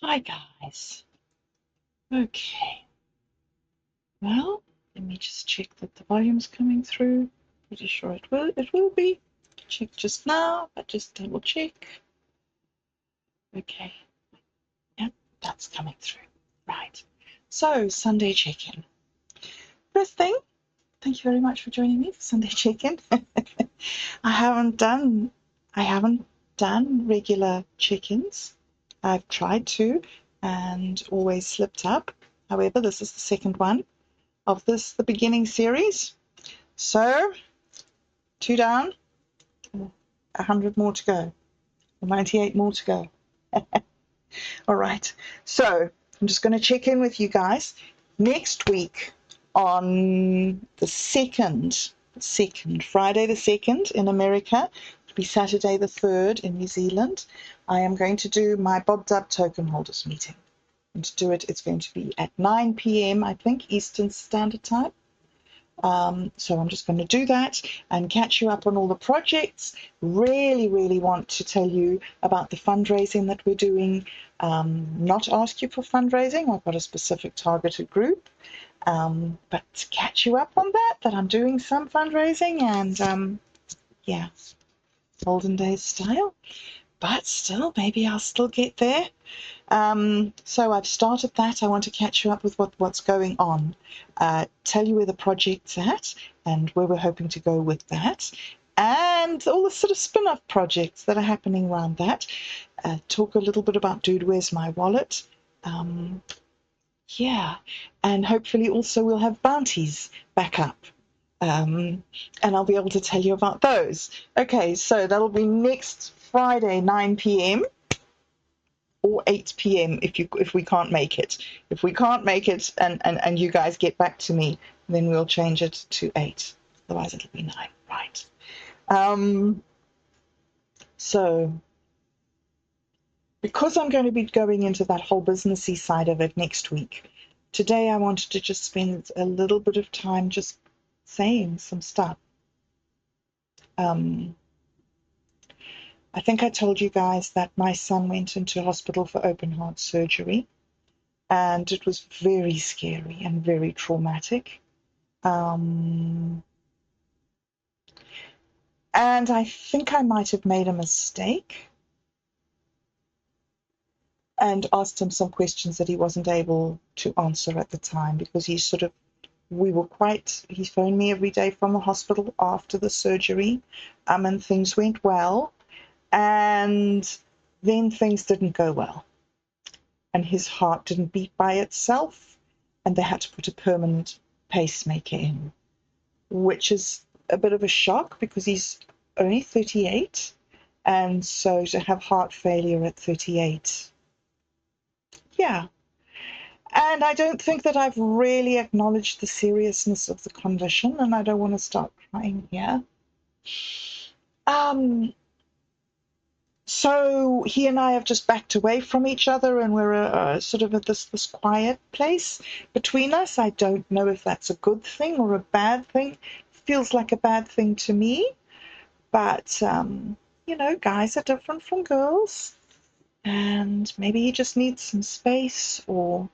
Hi guys. Okay, well, let me just check that the volume's coming through. Pretty sure it will be. Check just now, but just double check. Okay, yep, that's coming through. Right. So, Sunday check-in. First thing, thank you very much for joining me for Sunday check-in. I haven't done regular check-ins. I've tried to and always slipped up. However, this is the second one of the beginning series. So, 2 down, 100 more to go, 98 more to go. All right, so I'm just going to check in with you guys next week on the second, Friday the 2nd in America. It'll be Saturday the 3rd in New Zealand. I am going to do my Bob Dub token holders meeting. And to do it, it's going to be at 9 p.m. I think Eastern Standard Time. So I'm just going to do that and catch you up on all the projects. Really want to tell you about the fundraising that we're doing. Not ask you for fundraising. I've got a specific targeted group. But to catch you up on that I'm doing some fundraising and yeah, olden days style. But still, maybe I'll still get there. So I've started that. I want to catch you up with what's going on, tell you where the project's at and where we're hoping to go with that, and all the sort of spin-off projects that are happening around that. Talk a little bit about Dude, Where's My Wallet? Yeah, and hopefully also we'll have bounties back up. And I'll be able to tell you about those. Okay, so that'll be next Friday, 9 p.m. or 8 p.m. if we can't make it. If we can't make it and you guys get back to me, then we'll change it to 8. Otherwise it'll be 9, right? So because I'm going to be going into that whole businessy side of it next week, today I wanted to just spend a little bit of time just saying some stuff. I think I told you guys that my son went into hospital for open heart surgery, and it was very scary and very traumatic. And I think I might have made a mistake and asked him some questions that he wasn't able to answer at the time, because he phoned me every day from the hospital after the surgery, and things went well, and then things didn't go well. And his heart didn't beat by itself, and they had to put a permanent pacemaker in, which is a bit of a shock because he's only 38, and so to have heart failure at 38, yeah. And I don't think that I've really acknowledged the seriousness of the condition, and I don't want to start crying here. So he and I have just backed away from each other, and we're sort of at this quiet place between us. I don't know if that's a good thing or a bad thing. It feels like a bad thing to me, but guys are different from girls, and maybe he just needs some space, or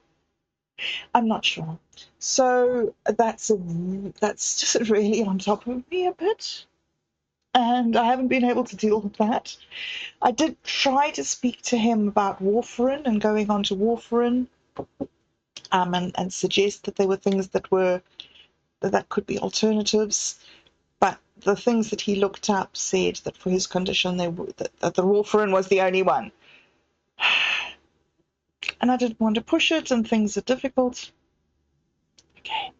I'm not sure. So that's just really on top of me a bit, and I haven't been able to deal with that. I did try to speak to him about warfarin and going on to warfarin, and suggest that there were things that could be alternatives. But the things that he looked up said that for his condition, that the warfarin was the only one. And I didn't want to push it, and things are difficult. Okay.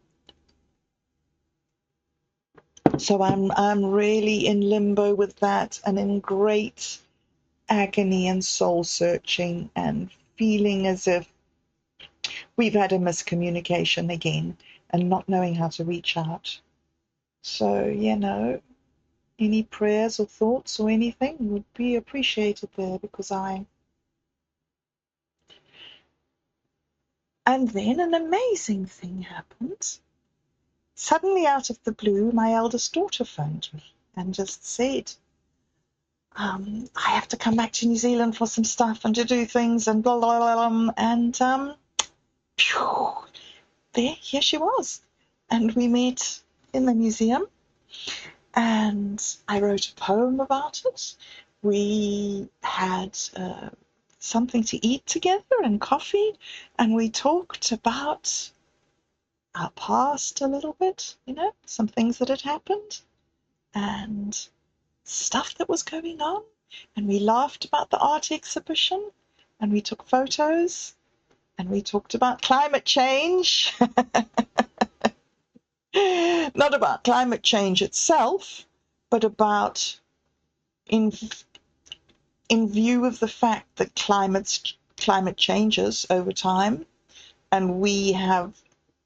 So I'm really in limbo with that, and in great agony and soul searching, and feeling as if we've had a miscommunication again and not knowing how to reach out. So, any prayers or thoughts or anything would be appreciated there, because And then an amazing thing happened. Suddenly, out of the blue, my eldest daughter phoned me and just said, I have to come back to New Zealand for some stuff and to do things and blah, blah, blah, blah. And phew, here she was. And we met in the museum, and I wrote a poem about it. We had something to eat together and coffee, and we talked about our past a little bit, some things that had happened and stuff that was going on. And we laughed about the art exhibition, and we took photos, and we talked about climate change. Not about climate change itself, but about in view of the fact that climate changes over time, and we have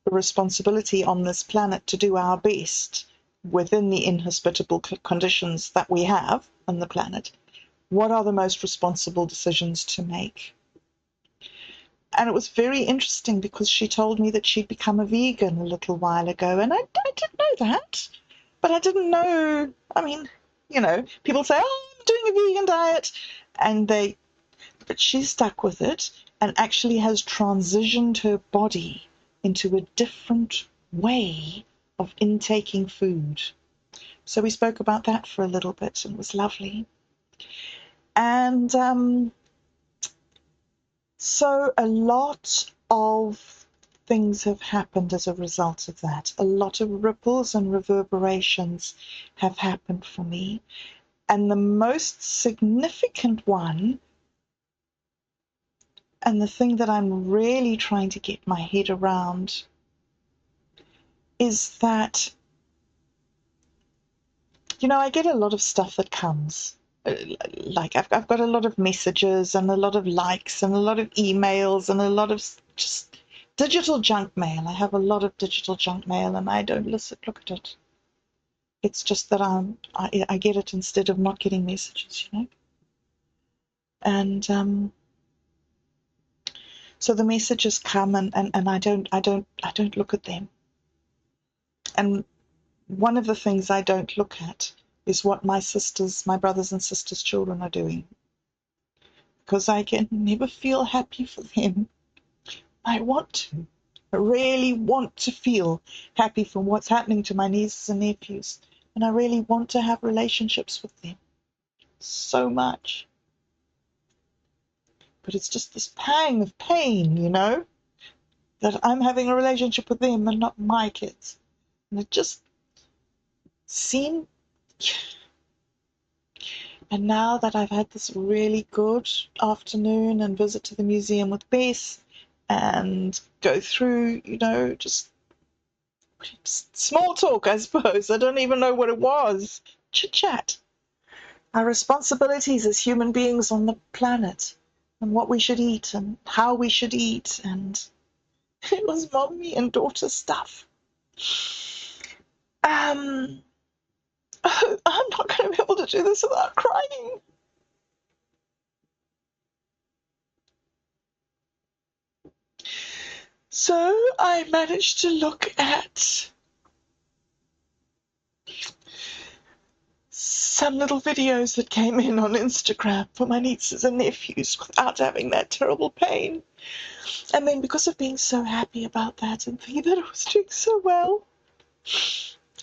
a responsibility on this planet to do our best within the inhospitable conditions that we have on the planet. What are the most responsible decisions to make? And it was very interesting because she told me that she'd become a vegan a little while ago, and I didn't know that, but I didn't know. I mean, people say, "Oh, I'm doing a vegan diet," but she's stuck with it and actually has transitioned her body into a different way of intaking food. So we spoke about that for a little bit, and it was lovely. And so a lot of things have happened as a result of that. A lot of ripples and reverberations have happened for me. And the most significant one, and the thing that I'm really trying to get my head around, is that, I get a lot of stuff that comes. Like I've got a lot of messages and a lot of likes and a lot of emails and a lot of just digital junk mail. I have a lot of digital junk mail, and I don't look at it. It's just that I get it instead of not getting messages, And so the messages come, and I don't look at them. And one of the things I don't look at is what my brothers and sisters' children are doing, because I can never feel happy for them. I really want to feel happy for what's happening to my nieces and nephews, and I really want to have relationships with them so much. But it's just this pang of pain, that I'm having a relationship with them and not my kids. And it just seemed... And now that I've had this really good afternoon and visit to the museum with Bess and go through, just small talk, I suppose. I don't even know what it was. Chit-chat. Our responsibilities as human beings on the planet, and what we should eat and how we should eat. And it was mommy and daughter stuff. I'm not going to be able to do this without crying. So I managed to look at some little videos that came in on Instagram for my nieces and nephews without having that terrible pain. And then, because of being so happy about that and thinking that I was doing so well,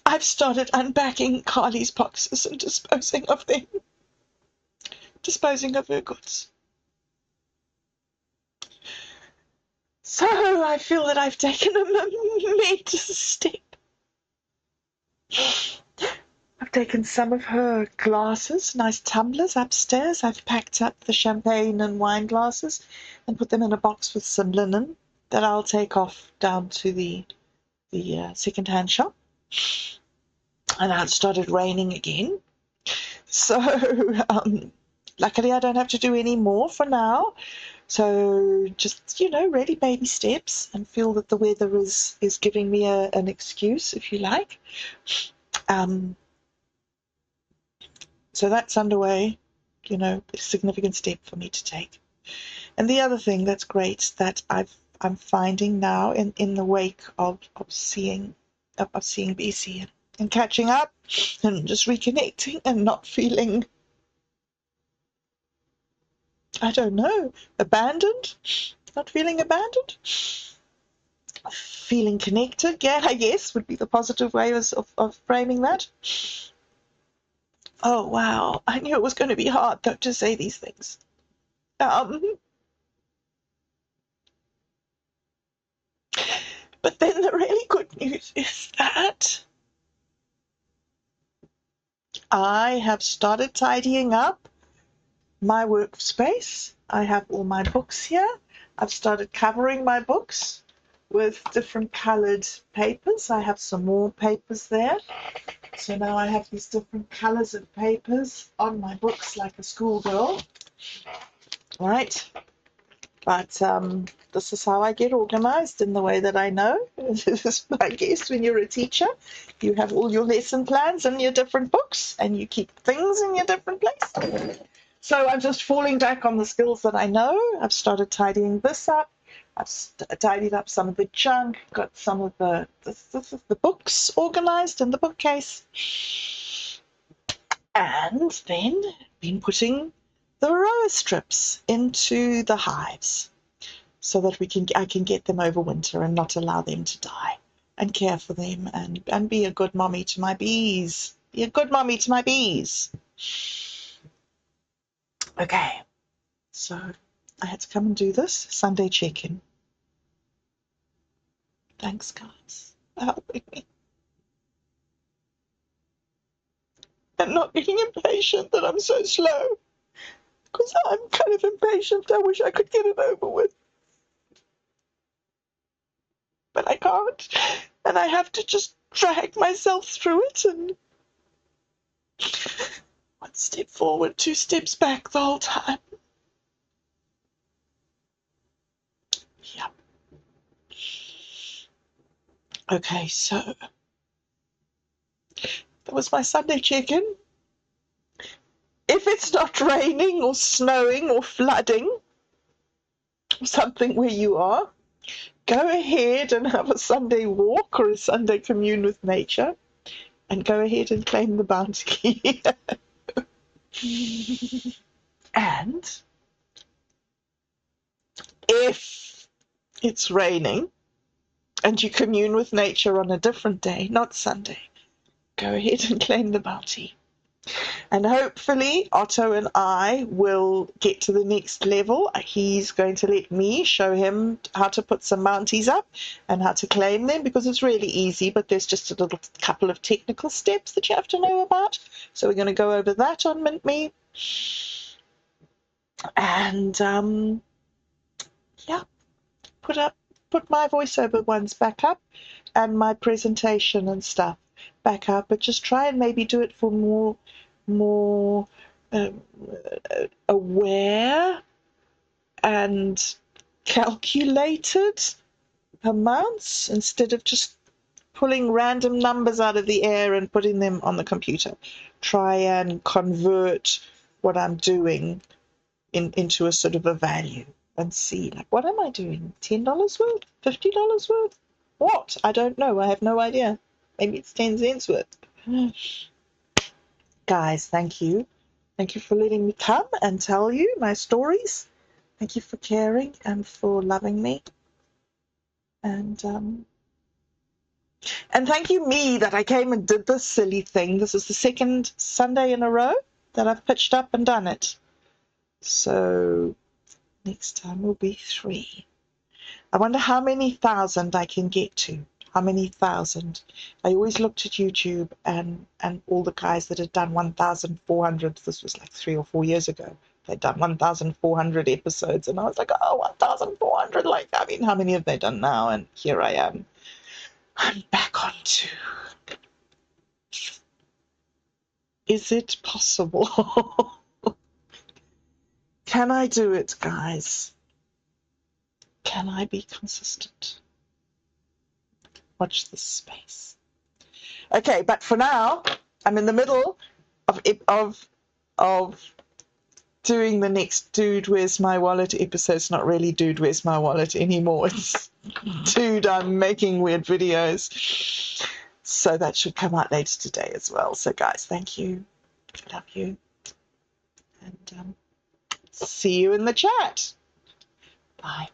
I've started unpacking Carly's boxes and disposing of them. Disposing of her goods. So I feel that I've taken a momentous step. I've taken some of her glasses, nice tumblers, upstairs. I've packed up the champagne and wine glasses and put them in a box with some linen that I'll take off down to the second-hand shop. And now it started raining again. So luckily I don't have to do any more for now. So just, really baby steps, and feel that the weather is giving me an excuse, if you like. So that's underway, a significant step for me to take. And the other thing that's great that I'm finding now in the wake of seeing Bessie and catching up and just reconnecting and not feeling I don't know, abandoned, not feeling abandoned, feeling connected. Yeah, I guess would be the positive way of framing that. Oh, wow. I knew it was going to be hard, though, to say these things. But then the really good news is that I have started tidying up my workspace. I have all my books here. I've started covering my books with different colored papers. I have some more papers there. So now I have these different colors of papers on my books like a schoolgirl. Right? But this is how I get organized in the way that I know. I guess when you're a teacher, you have all your lesson plans in your different books and you keep things in your different places. So I'm just falling back on the skills that I know. I've started tidying this up. I've tidied up some of the junk, got some of the books organized in the bookcase. And then been putting the varroa strips into the hives so that I can get them over winter and not allow them to die, and care for them and be a good mommy to my bees. Be a good mommy to my bees. Okay, so I had to come and do this Sunday check-in. Thanks, guys, for helping me. And not getting impatient that I'm so slow. Because I'm kind of impatient. I wish I could get it over with. But I can't. And I have to just drag myself through it and one step forward, two steps back the whole time. Yep. Okay, so that was my Sunday check-in. If it's not raining or snowing or flooding or something where you are, go ahead and have a Sunday walk or a Sunday commune with nature and go ahead and claim the bounty. And if it's raining and you commune with nature on a different day, not Sunday, go ahead and claim the bounty. And hopefully Otto and I will get to the next level. He's going to let me show him how to put some bounties up and how to claim them, because it's really easy, but there's just a little couple of technical steps that you have to know about. So we're going to go over that on MintMe. And yeah, put my voiceover ones back up and my presentation and stuff back up, but just try and maybe do it for more aware and calculated amounts instead of just pulling random numbers out of the air and putting them on the computer. Try and convert what I'm doing into a sort of a value and see, like, what am I doing? $10 worth? $50 worth? What? I don't know. I have no idea. Maybe it's 10 cents worth. Guys, thank you. Thank you for letting me come and tell you my stories. Thank you for caring and for loving me. And thank you, me, that I came and did this silly thing. This is the second Sunday in a row that I've pitched up and done it. So next time will be 3. I wonder how many thousand I can get to. How many thousand? I always looked at YouTube and all the guys that had done 1,400. This was like 3 or 4 years ago. They'd done 1,400 episodes, and I was like, oh, 1,400. Like, I mean, how many have they done now? And here I am. I'm back on 2. Is it possible? Can I do it, guys? Can I be consistent? Watch this space. Okay, but for now, I'm in the middle of doing the next Dude, Where's My Wallet episode. It's not really Dude, Where's My Wallet anymore. It's Dude, I'm making weird videos. So that should come out later today as well. So guys, thank you. Love you. And See you in the chat. Bye.